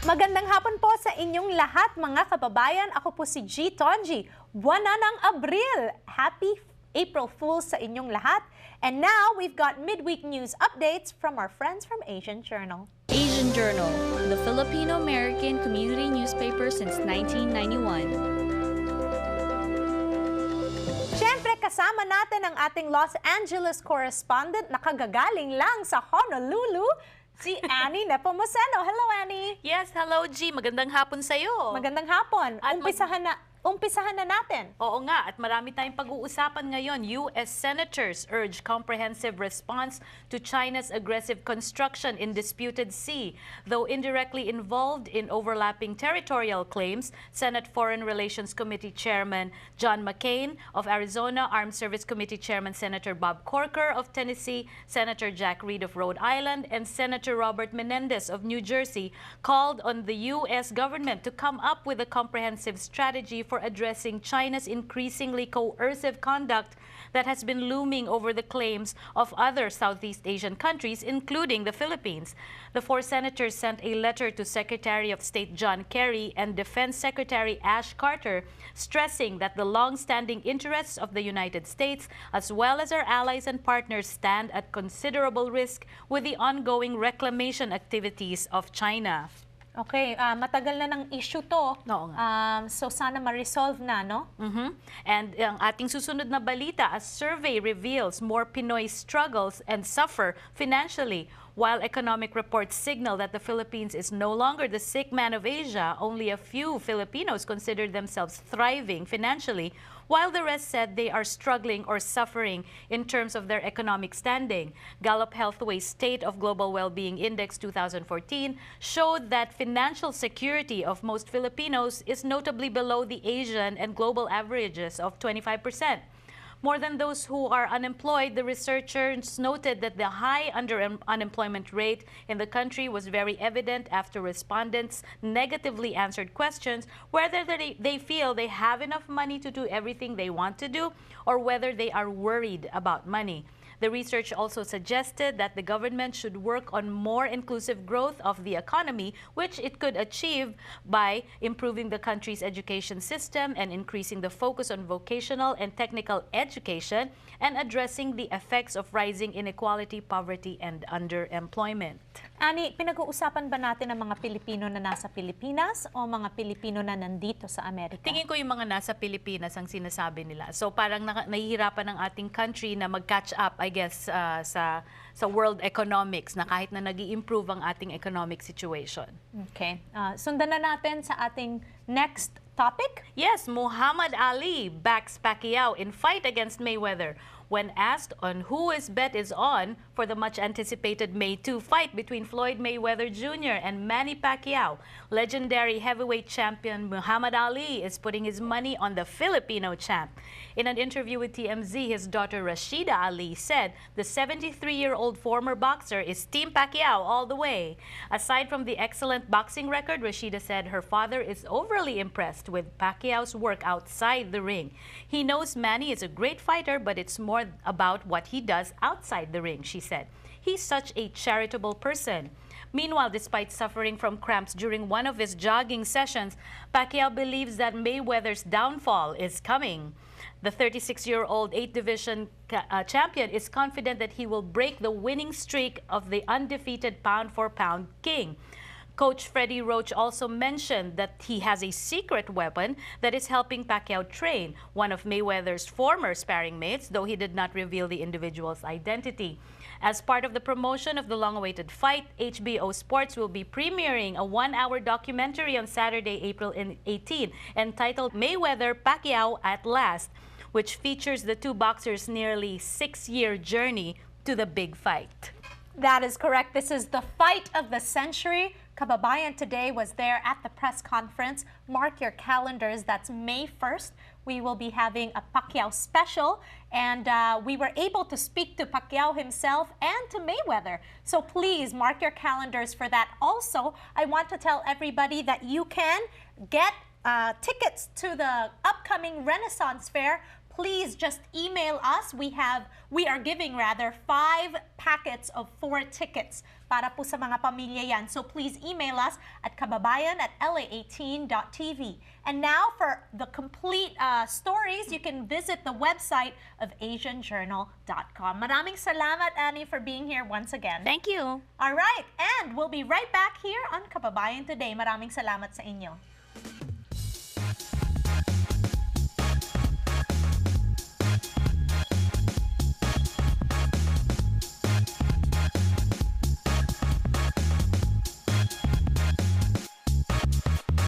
Magandang hapon po sa inyong lahat mga kababayan. Ako po si G. Tonji. Buwan na ng Abril. Happy April Fools sa inyong lahat. And now, we've got midweek news updates from our friends from Asian Journal. Asian Journal, the Filipino-American community newspaper since 1991. Siyempre, kasama natin ang ating Los Angeles correspondent na kagagaling lang sa Honolulu, si Annie Nepomuceno. Hello, Annie! Yes, hello G. Magandang hapon sa'yo. Magandang hapon. At Umpisahan na natin. Oo nga, at marami tayong pag-uusapan ngayon. U.S. Senators urge comprehensive response to China's aggressive construction in disputed sea. Though indirectly involved in overlapping territorial claims, Senate Foreign Relations Committee Chairman John McCain of Arizona, Armed Service Committee Chairman Senator Bob Corker of Tennessee, Senator Jack Reed of Rhode Island, and Senator Robert Menendez of New Jersey called on the U.S. government to come up with a comprehensive strategy for addressing China's increasingly coercive conduct that has been looming over the claims of other Southeast Asian countries, including the Philippines. The four senators sent a letter to Secretary of State John Kerry and Defense Secretary Ash Carter, stressing that the long-standing interests of the United States, as well as our allies and partners, stand at considerable risk with the ongoing reclamation activities of China. Okay, matagal na ng issue to. Oo nga. So sana ma-resolve na, no? And ang ating susunod na balita, a survey reveals more Pinoy struggles and suffer financially. While economic reports signal that the Philippines is no longer the sick man of Asia, only a few Filipinos consider themselves thriving financially, while the rest said they are struggling or suffering in terms of their economic standing. Gallup Healthway's State of Global Wellbeing Index 2014 showed that financial security of most Filipinos is notably below the Asian and global averages of 25%. More than those who are unemployed, the researchers noted that the high unemployment rate in the country was very evident after respondents negatively answered questions whether they feel they have enough money to do everything they want to do or whether they are worried about money. The research also suggested that the government should work on more inclusive growth of the economy, which it could achieve by improving the country's education system and increasing the focus on vocational and technical education and addressing the effects of rising inequality, poverty, and underemployment. Ani, pinag-uusapan ba natin ang mga Pilipino na nasa Pilipinas o mga Pilipino na nandito sa Amerika? Tingin ko yung mga nasa Pilipinas ang sinasabi nila. So parang nahihirapan ng ating country na mag-catch up, I guess, sa world economics na kahit na nag-i-improve ang ating economic situation. Okay. Sundan na natin sa ating next topic. Yes, Muhammad Ali backs Pacquiao in fight against Mayweather. When asked on who his bet is on for the much-anticipated May 2 fight between Floyd Mayweather Jr. and Manny Pacquiao, legendary heavyweight champion Muhammad Ali is putting his money on the Filipino champ. In an interview with TMZ, his daughter Rashida Ali said the 73-year-old former boxer is Team Pacquiao all the way. Aside from the excellent boxing record, Rashida said her father is overly impressed with Pacquiao's work outside the ring. He knows Manny is a great fighter, but it's more about what he does outside the ring, she said. He's such a charitable person. Meanwhile, despite suffering from cramps during one of his jogging sessions, Pacquiao believes that Mayweather's downfall is coming. The 36-year-old 8th Division champion is confident that he will break the winning streak of the undefeated pound-for-pound king. Coach Freddie Roach also mentioned that he has a secret weapon that is helping Pacquiao train, one of Mayweather's former sparring mates, though he did not reveal the individual's identity. As part of the promotion of the long-awaited fight, HBO Sports will be premiering a one-hour documentary on Saturday, April 18, entitled Mayweather Pacquiao at Last, which features the two boxers' nearly 6-year journey to the big fight. That is correct. This is the fight of the century. Kababayan today was there at the press conference. Mark your calendars. That's May 1st. We will be having a Pacquiao special. And we were able to speak to Pacquiao himself and to Mayweather. So please mark your calendars for that. Also, I want to tell everybody that you can get tickets to the upcoming Renaissance Fair please just email us. We are giving 5 packets of 4 tickets para po sa mga pamilya yan. So please email us at kababayan@la18.tv. And now for the complete stories, you can visit the website of asianjournal.com. Maraming salamat, Annie, for being here once again. Thank you. All right, and we'll be right back here on Kababayan Today. Maraming salamat sa inyo.